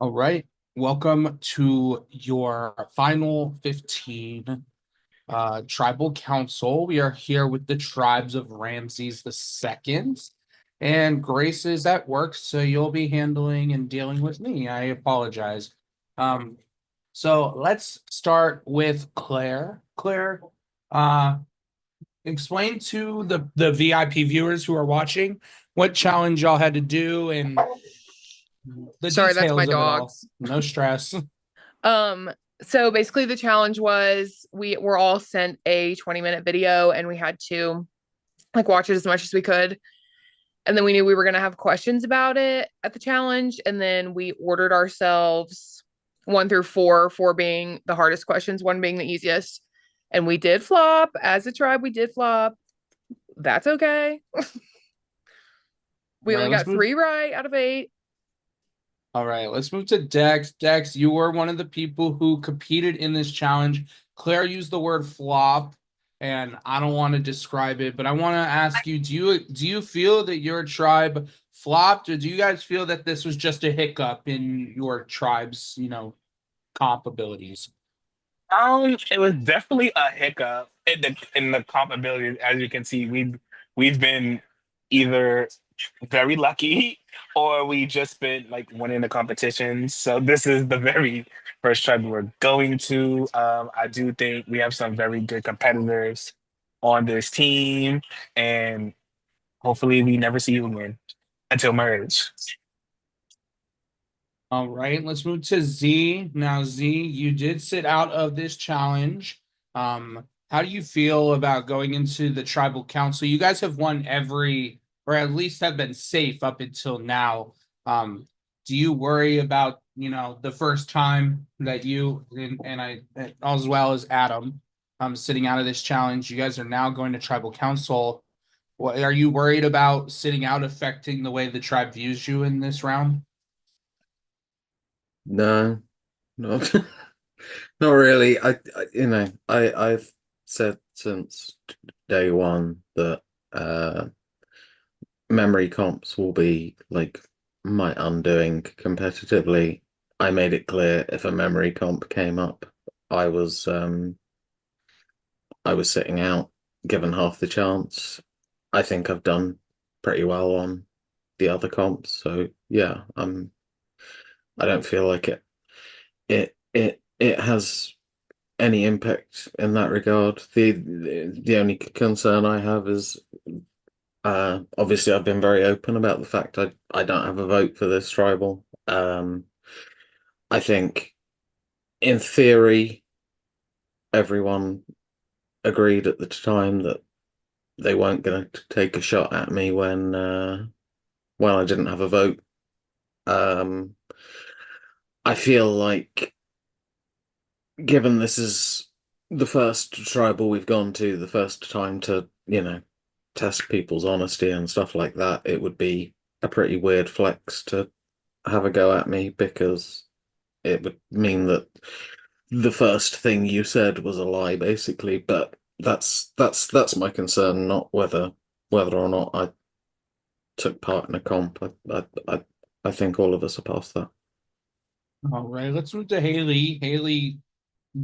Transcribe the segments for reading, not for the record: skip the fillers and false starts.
All right. Welcome to your final 15 tribal council. We are here with the tribes of Ramses the second. And Grace is at work, so you'll be handling and dealing with me. I apologize. Um, so let's start with Claire. Claire, uh, explain to the VIP viewers who are watching what challenge y'all had to do and the Sorry, that's my details of it all. dogs. No stress. Um, so basically the challenge was we were all sent a 20-minute video and we had to watch it as much as we could. And then we knew we were gonna have questions about it at the challenge. And then we ordered ourselves one through four, four being the hardest questions, one being the easiest. And we did flop. As a tribe, we did flop. That's okay. All We right, only let's got move. three right out of eight. All right, let's move to Dex. Dex, you were one of the people who competed in this challenge. Claire used the word flop, and I don't want to describe it, but I want to ask you, do you feel that your tribe flopped, or do you guys feel that this was just a hiccup in your tribe's, comp abilities? It was definitely a hiccup in the comparability. As you can see, we've been either very lucky or we just been like winning the competitions. So this is the very first tribe we're going to. I do think we have some very good competitors on this team, and hopefully we never see you again until merge. All right, let's move to Z. Now, Z, you did sit out of this challenge. How do you feel about going into the tribal council? You guys have won every, or at least have been safe up until now. Um, do you worry about, the first time that you and I, as well as Adam, sitting out of this challenge? You guys are now going to tribal council. What are you worried about sitting out affecting the way the tribe views you in this round? No, not not really. I've said since day one that memory comps will be like my undoing competitively. I made it clear if a memory comp came up, I was um I was sitting out, given half the chance. I think I've done pretty well on the other comps, so yeah, I don't feel like it has any impact in that regard. The only concern I have is obviously I've been very open about the fact I don't have a vote for this tribal. I think in theory everyone agreed at the time that they weren't going to take a shot at me when I didn't have a vote. Um, I feel like given this is the first tribal we've gone to, the first time to, test people's honesty and stuff like that, it would be a pretty weird flex to have a go at me because it would mean that the first thing you said was a lie, basically. But that's my concern, not whether or not I took part in a comp. I think all of us are past that. All right, let's move to Haley. Haley,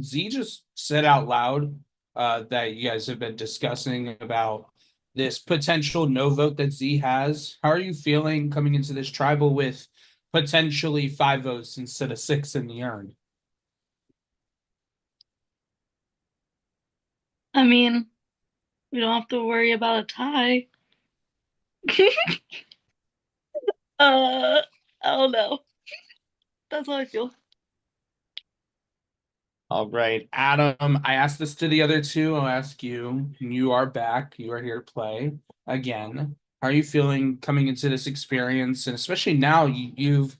Z just said out loud that you guys have been discussing about this potential no vote that Z has. How are you feeling coming into this tribal with potentially five votes instead of six in the urn? I mean, we don't have to worry about a tie. I don't know. That's how I feel. All right, Adam, I asked this to the other two. I'll ask you. You are back. You are here to play again. How are you feeling coming into this experience? And especially now you've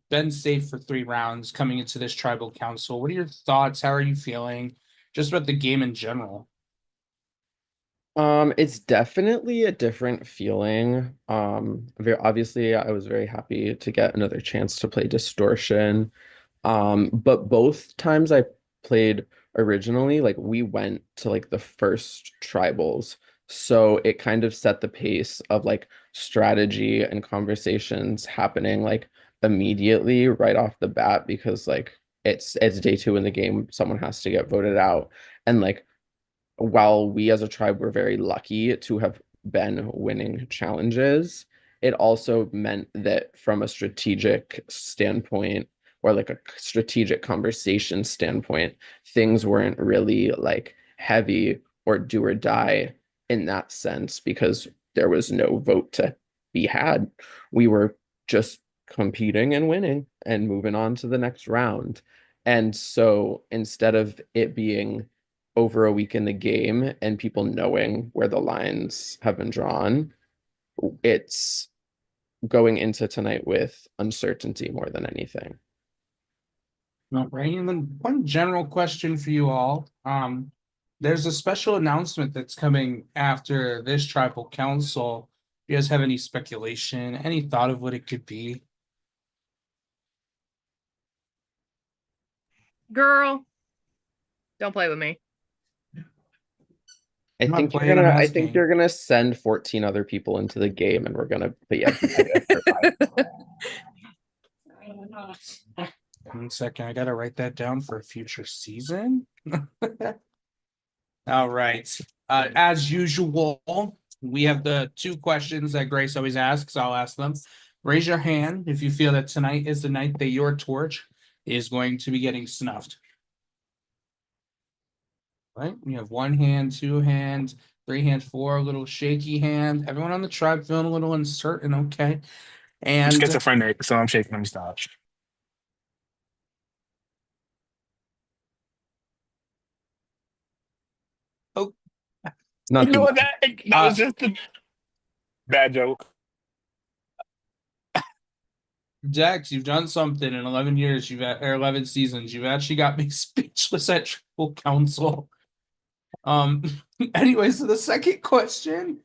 been safe for three rounds coming into this tribal council. What are your thoughts? How are you feeling just about the game in general? It's definitely a different feeling. Very obviously, I was very happy to get another chance to play Distortion. But both times I played originally, like we went to like the first tribals. So it kind of set the pace of like strategy and conversations happening like immediately right off the bat because like it's day two in the game, someone has to get voted out. And like while we as a tribe were very lucky to have been winning challenges, it also meant that from a strategic standpoint or like a strategic conversation standpoint, things weren't really like heavy or do or die in that sense because there was no vote to be had. We were just competing and winning and moving on to the next round. And so instead of it being over a week in the game and people knowing where the lines have been drawn, it's going into tonight with uncertainty more than anything. All right, and then one general question for you all. There's a special announcement that's coming after this tribal council. Do you guys have any speculation, any thought of what it could be? Girl, don't play with me. I'm not playing, I'm I think asking. you're gonna send 14 other people into the game and we're gonna be at 1 second, I gotta write that down for a future season. All right. As usual, we have the two questions that Grace always asks. I'll ask them. Raise your hand if you feel that tonight is the night that your torch is going to be getting snuffed. Right? We have one hand, two hands, three hands, four, a little shaky hand. Everyone on the tribe feeling a little uncertain. Okay. I'm And schizophrenic, so I'm shaking. Let me stop. oh, Not too Ignore bad. that. That was just a bad joke. Dex, you've done something in 11 years, you've had, or 11 seasons. You've actually got me speechless at Tribal Council. Anyway, so the second question,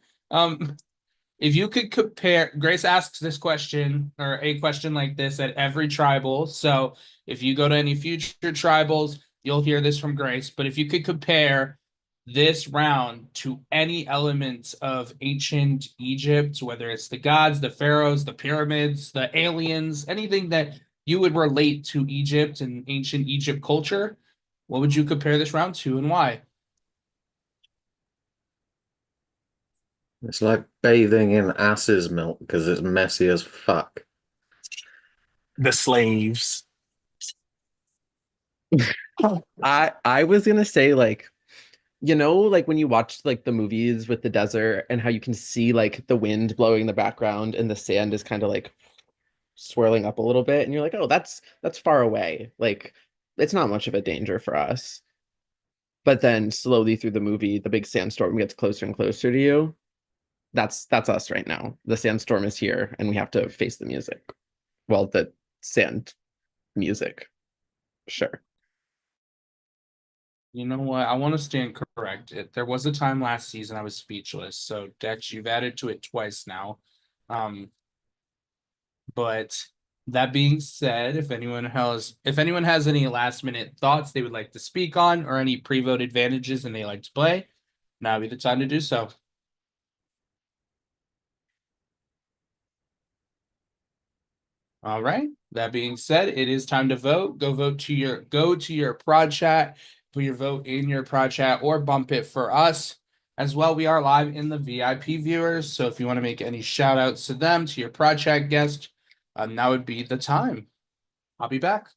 if you could compare, Grace asks this question or a question like this at every tribal. So if you go to any future tribals, you'll hear this from Grace. But if you could compare this round to any elements of ancient Egypt, whether it's the gods, the pharaohs, the pyramids, the aliens, anything that you would relate to Egypt and ancient Egypt culture, what would you compare this round to and why? It's like bathing in ass's milk because it's messy as fuck. The slaves. I was gonna say like like when you watch like the movies with the desert and how you can see like the wind blowing in the background and the sand is kind of like swirling up a little bit and you're like, "Oh, that's far away." Like it's not much of a danger for us. But then slowly through the movie, the big sandstorm gets closer and closer to you. That's us right now. The sandstorm is here and we have to face the music. Well, the sand music. Sure. You know what? I want to stand corrected. There was a time last season I was speechless. So Dex, you've added to it twice now. But that being said, if anyone has any last minute thoughts they would like to speak on or any pre-vote advantages and they like to play, now would be the time to do so. All right. That being said, it is time to vote. Go to your prod chat, put your vote in your prod chat or bump it for us. As well, we are live in the VIP viewers. So if you want to make any shout outs to them, to your prod chat guest, now would be the time. I'll be back.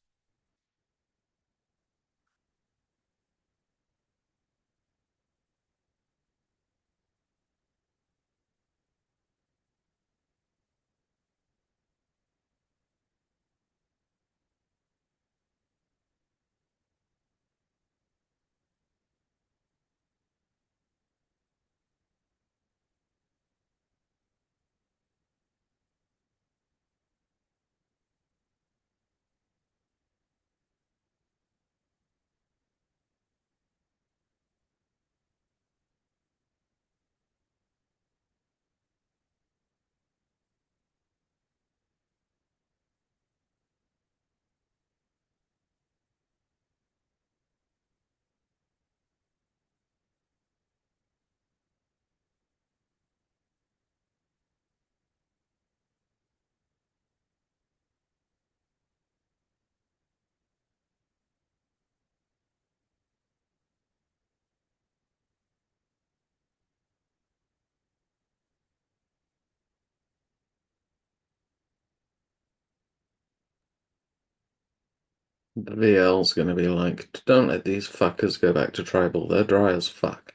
The VL's gonna be like, don't let these fuckers go back to tribal. They're dry as fuck.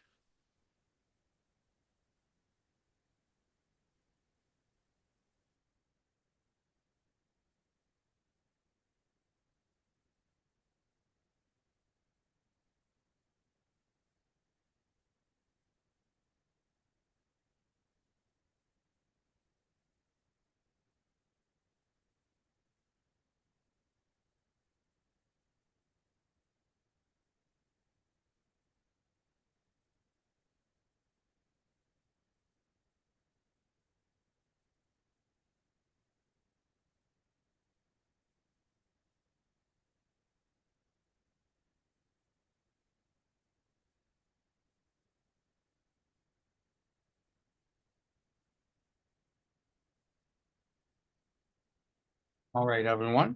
All right, everyone.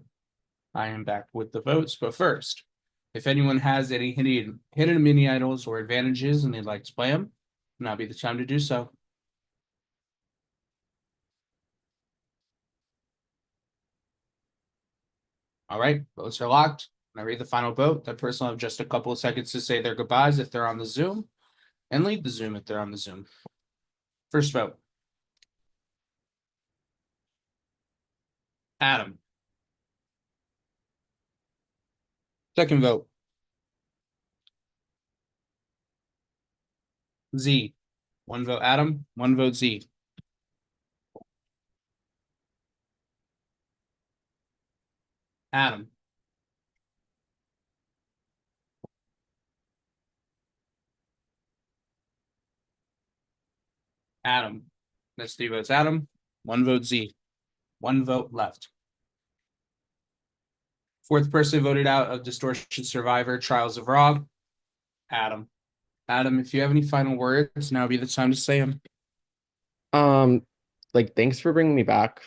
I am back with the votes, but first, if anyone has any hidden mini idols or advantages and they'd like to play them, now be the time to do so. All right, votes are locked. When I read the final vote, that person will have just a couple of seconds to say their goodbyes if they're on the Zoom, and leave the Zoom if they're on the Zoom. First vote. Adam. Second vote. Z. One vote Adam, one vote Z. Adam. Adam. That's 3 votes Adam, 1 vote Z. 1 vote left. Fourth person voted out of Distortion Survivor Trials of Raw. Adam. Adam, if you have any final words, now would be the time to say them. Like, thanks for bringing me back.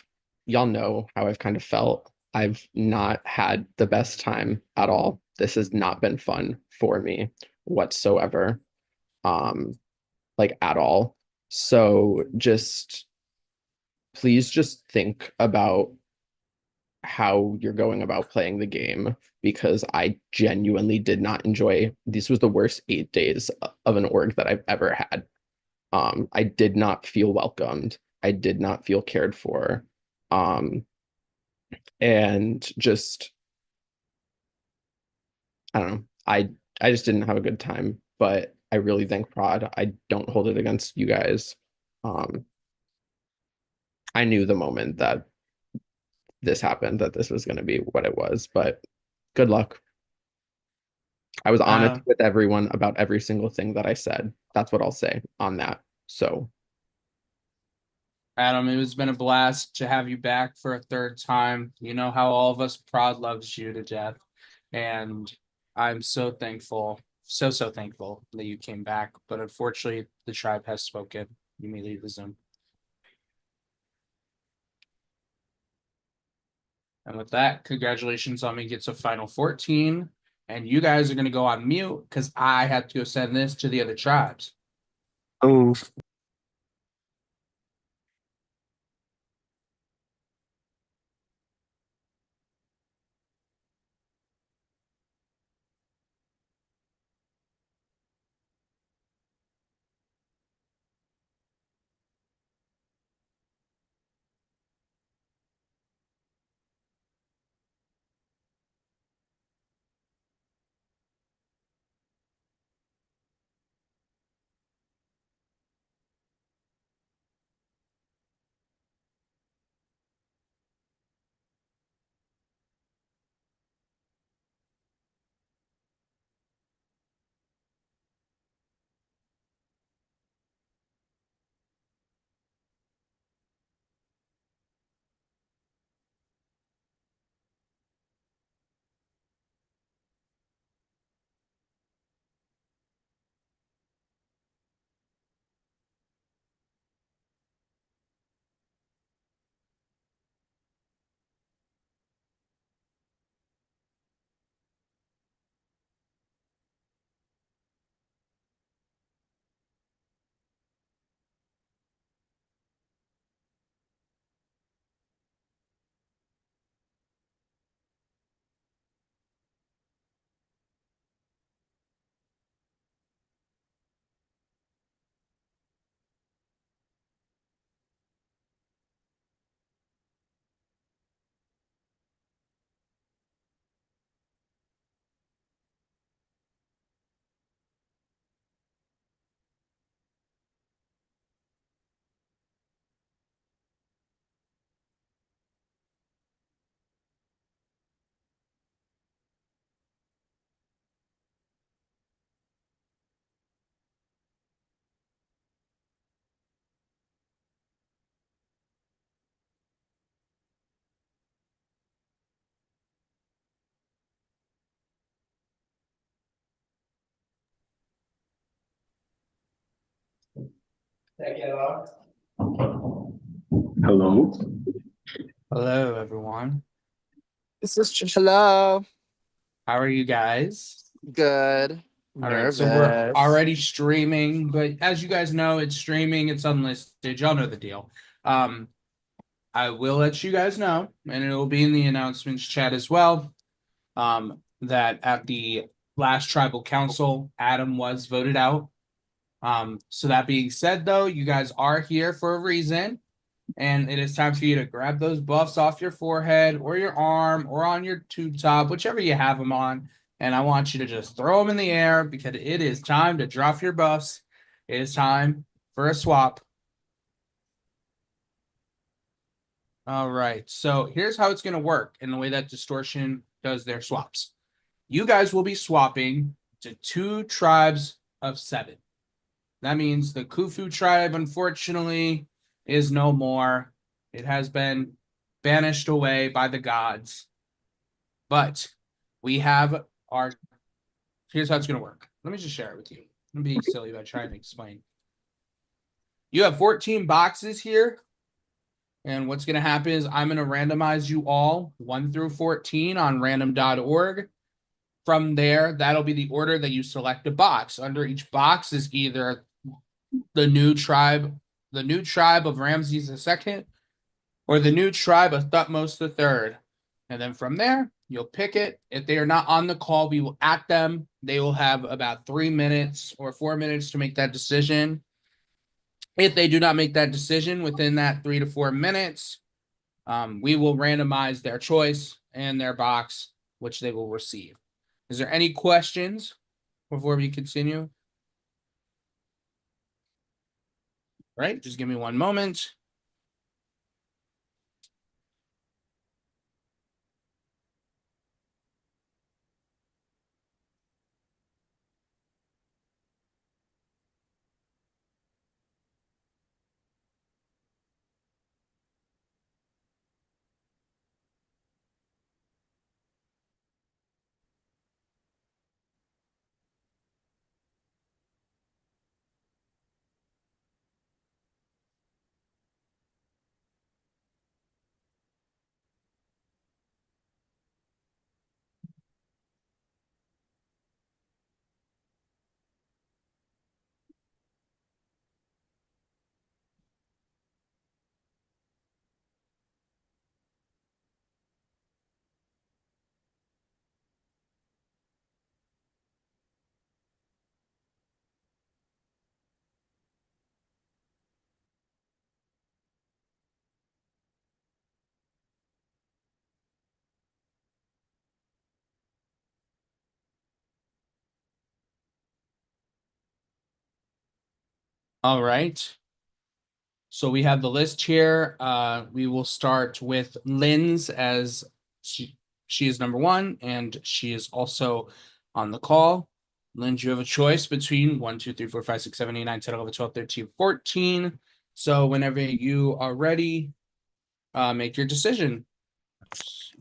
Y'all know how I've kind of felt. I've not had the best time at all. This has not been fun for me whatsoever. Like at all. So just please just think about how you're going about playing the game because I genuinely did not enjoy. This was the worst 8 days of an org that I've ever had. I did not feel welcomed. I did not feel cared for. And just I don't know. I just didn't have a good time, but I really thank Prod. I don't hold it against you guys. Um, I knew the moment that this happened that this was going to be what it was, but good luck. I was honest with everyone about every single thing that I said. That's what I'll say on that. So, Adam, it has been a blast to have you back for a third time. You know how all of us Prod loves you to death. And I'm so thankful, so thankful that you came back. But unfortunately, the tribe has spoken. You may leave the Zoom. And with that, congratulations on me gets a final 14. And you guys are going to go on mute because I have to go send this to the other tribes. Oh, Hello. Hello, everyone. This is hello. How are you guys? Good. All right, so we're Nervous. already streaming, but as you guys know, it's streaming, it's unlisted. Y'all know the deal. I will let you guys know, and it will be in the announcements chat as well, that at the last tribal council, Adam was voted out. So that being said, though, you guys are here for a reason, and it is time for you to grab those buffs off your forehead or your arm or on your tube top, whichever you have them on. And I want you to just throw them in the air because it is time to drop your buffs. It is time for a swap. All right, so here's how it's going to work in the way that Distortion does their swaps. You guys will be swapping to 2 tribes of 7. That means the Khufu tribe, unfortunately, is no more. It has been banished away by the gods. But we have our. Here's how it's going to work. Let me just share it with you. I'm being silly by trying to explain. You have 14 boxes here. And what's going to happen is I'm going to randomize you all 1 through 14 on random.org. From there, that'll be the order that you select a box. Under each box is either the new tribe of Ramses II, or the new tribe of Thutmose III. And then from there, you'll pick it. If they are not on the call, we will at them. They will have about 3 minutes or 4 minutes to make that decision. If they do not make that decision within that 3 to 4 minutes, we will randomize their choice and their box, which they will receive. Is there any questions before we continue? Right, just give me one moment. All right. So we have the list here. We will start with Lynn's as she is number 1, and she is also on the call. Lynn, you have a choice between 1, 2, 3, 4, 5, 6, 7, 8, 9, 10, 11, 12, 13, 14. So whenever you are ready, make your decision.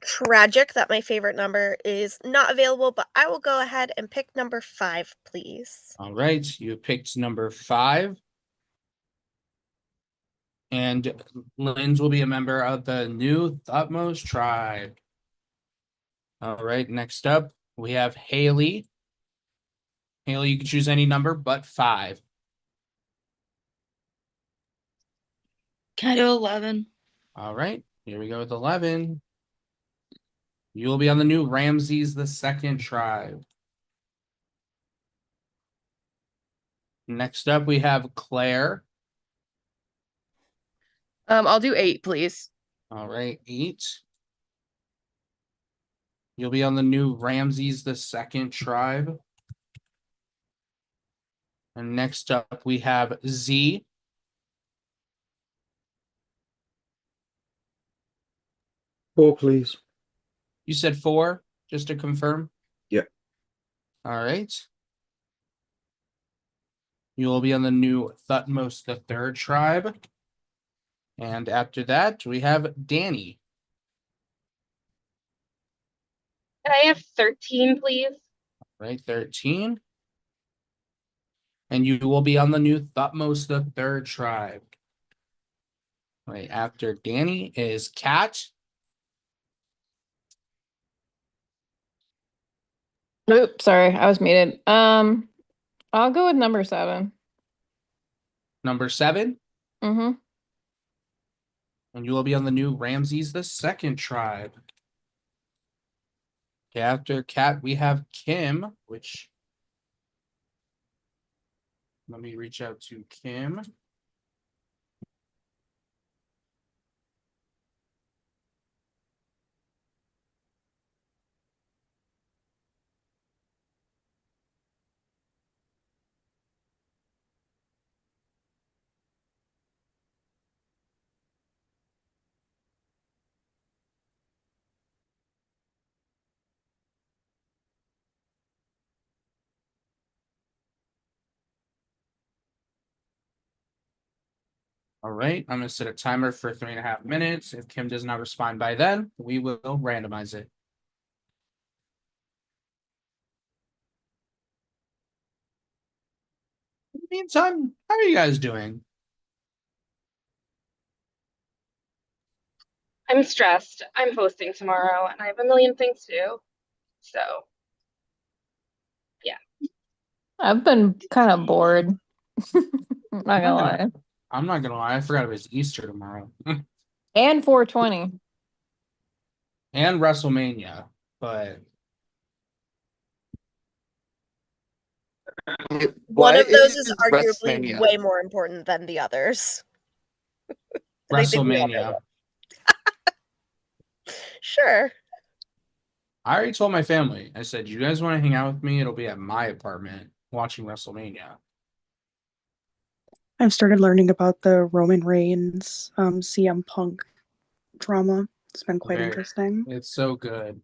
Tragic that my favorite number is not available, but I will go ahead and pick number 5, please. All right, you picked number 5. And Lynn's will be a member of the new Thutmose tribe. All right, next up, we have Haley. Haley, you can choose any number but 5. Can I do 11? All right, here we go with 11. You will be on the new Ramses II tribe. Next up, we have Claire. I'll do 8, please. All right, 8. You'll be on the new Ramses II tribe. And next up, we have Z. Four, please. You said 4, just to confirm? Yep. All right. You will be on the new Thutmose III tribe. And after that, we have Danny. Can I have 13, please? Right, 13. And you will be on the new Thutmose, the third tribe. Right after Danny is Cat. Oops, sorry, I was muted. I'll go with number 7. Number 7. Mm-hmm. And you will be on the new Ramses, the second tribe. Okay, after Cat, we have Kim, which let me reach out to Kim. All right, I'm going to set a timer for 3.5 minutes. If Kim does not respond by then, we will randomize it. In the meantime, how are you guys doing? I'm stressed. I'm hosting tomorrow and I have a million things to do. So, yeah. I've been kind of bored. Not gonna lie. I'm not gonna lie, I forgot it was Easter tomorrow. And 420. And WrestleMania, but One of those is Why arguably WrestleMania? way more important than the others. And I think we all know WrestleMania. that. Sure. I already told my family. I said, you guys want to hang out with me? It'll be at my apartment watching WrestleMania. I've started learning about the Roman Reigns, CM Punk drama. It's been quite Very- interesting. It's so good.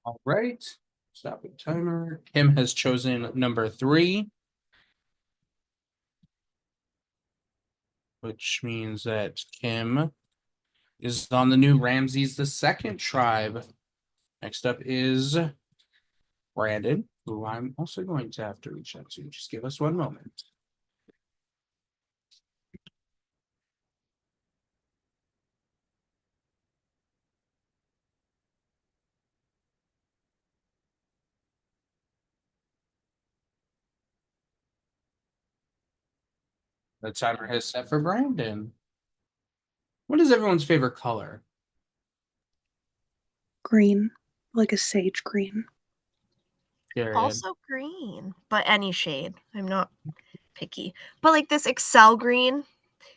All right. Stop the timer. Kim has chosen number 3. Which means that Kim is on the new Ramses the second tribe. Next up is Brandon, who I'm also going to have to reach out to. Just give us one moment. The timer has set for Brandon. What is everyone's favorite color? Green, like a sage green. Period. Also green, but any shade. I'm not picky. But like this Excel green,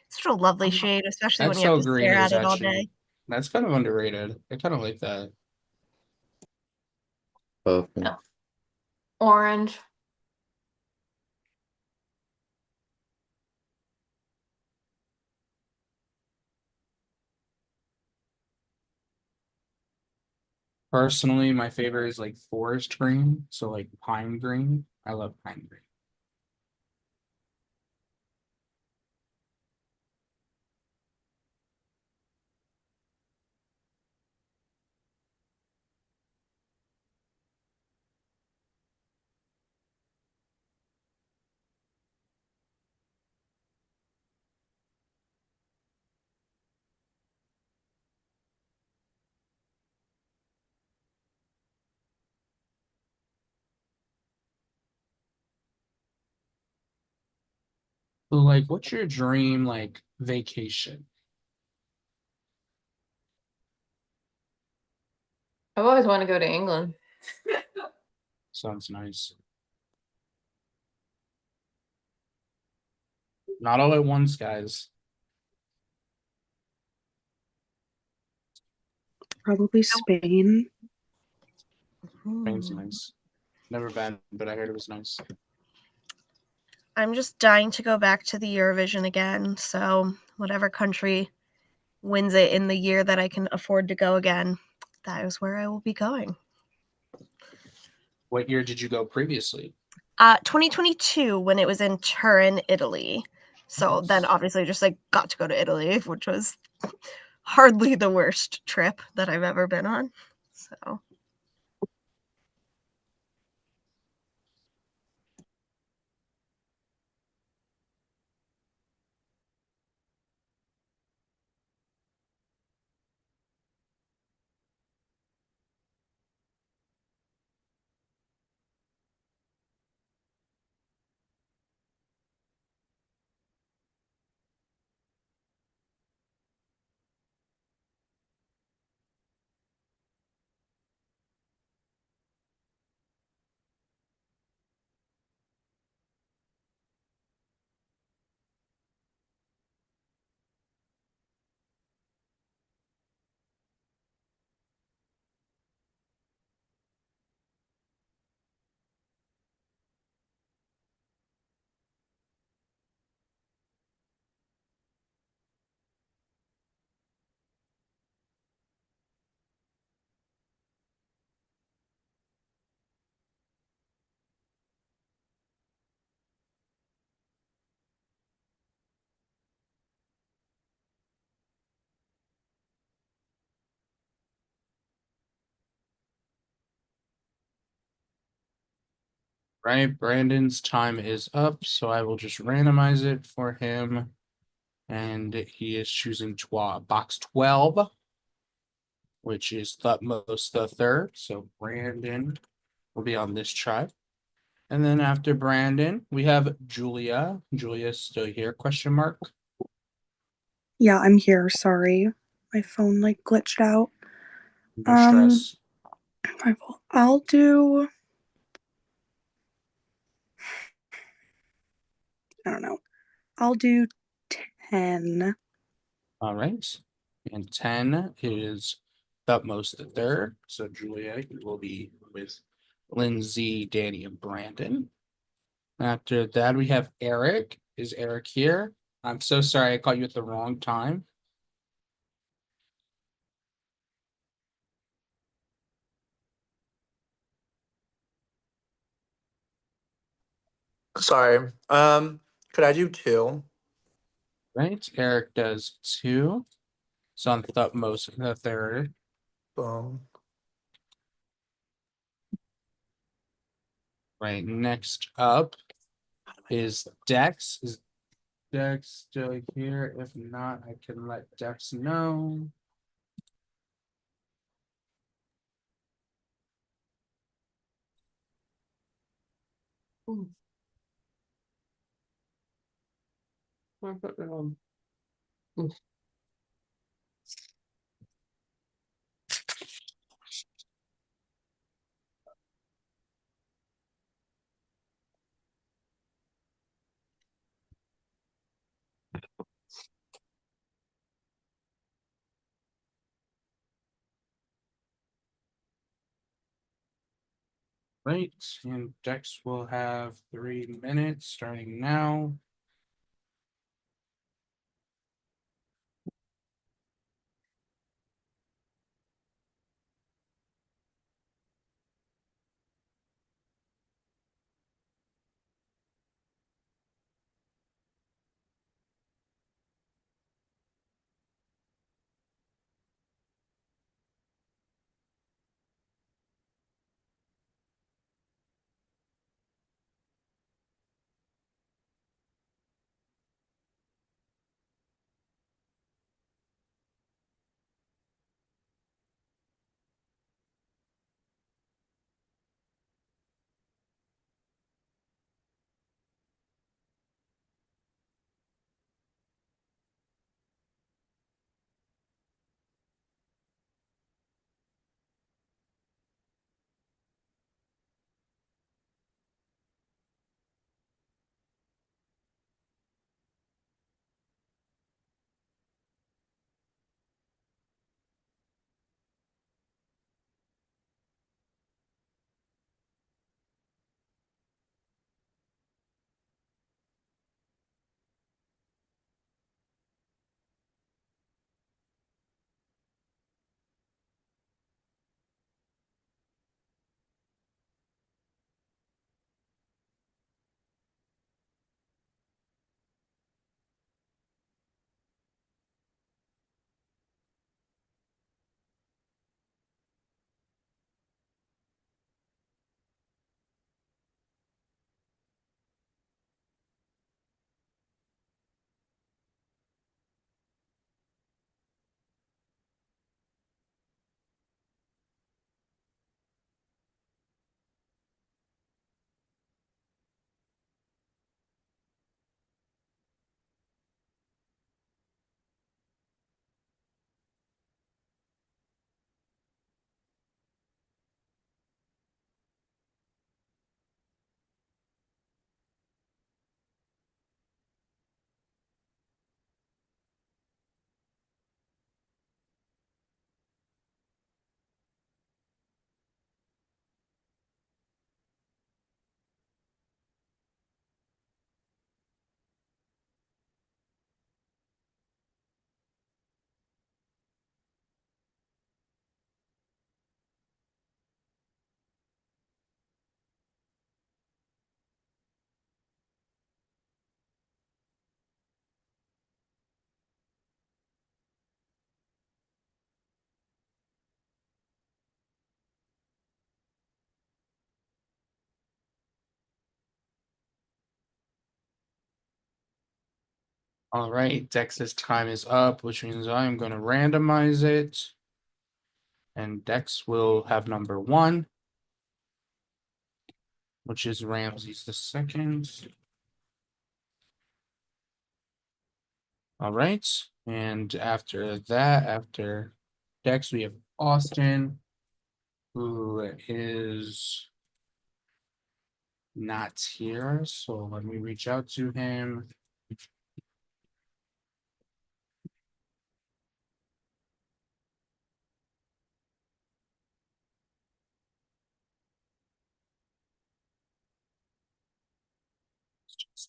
such a lovely shade, especially when you have to stare at it all day. That's kind of underrated. I kind of like that. Purple. No. Orange. Personally, my favorite is like forest green, so like pine green. I love pine green. So like, what's your dream like vacation? I've always wanted to go to England. Sounds nice. Not all at once, guys. Probably Spain. Spain's nice. Never been, but I heard it was nice. I'm just dying to go back to the Eurovision again. So whatever country wins it in the year that I can afford to go again, that is where I will be going. What year did you go previously? 2022 when it was in Turin, Italy. So then obviously just like got to go to Italy, which was hardly the worst trip that I've ever been on. So Right, Brandon's time is up, so I will just randomize it for him. And he is choosing box 12, which is Thutmose the third. So Brandon will be on this tribe. And then after Brandon, we have Julia. Julia's still here, question mark. Yeah, I'm here. Sorry. My phone like glitched out. No stress. I'll do, I don't know. I'll do 10. All right. And 10 is Thutmose the third. So Julia will be with Lindsay, Danny, and Brandon. After that, we have Eric. Is Eric here? I'm so sorry I caught you at the wrong time. Sorry. Could I do 2? Right. Eric does 2. So on Thutmose the third. Boom. Right. Next up is Dex. Is Dex still here? If not, I can let Dex know. Right. And Dex will have 3 minutes starting now. All right, Dex's time is up, which means I'm going to randomize it. And Dex will have number 1, which is Ramses the second. All right, and after that, after Dex, we have Austin, who is not here. So let me reach out to him.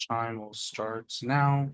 Time will start now.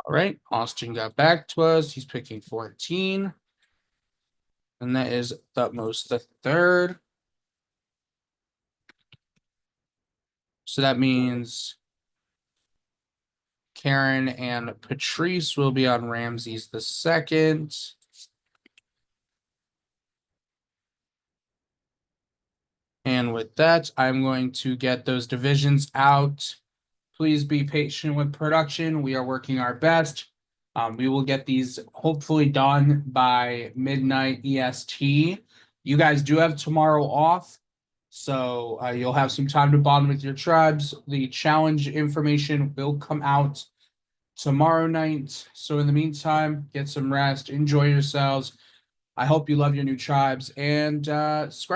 All right, Austin got back to us. He's picking 14. And that is Thutmose the third. So that means Karen and Patrice will be on Ramses the second. And with that, I'm going to get those divisions out. Please be patient with production. We are working our best. We will get these hopefully done by midnight EST. You guys do have tomorrow off, so you'll have some time to bond with your tribes. The challenge information will come out tomorrow night. So in the meantime, get some rest, enjoy yourselves. I hope you love your new tribes, and subscribe.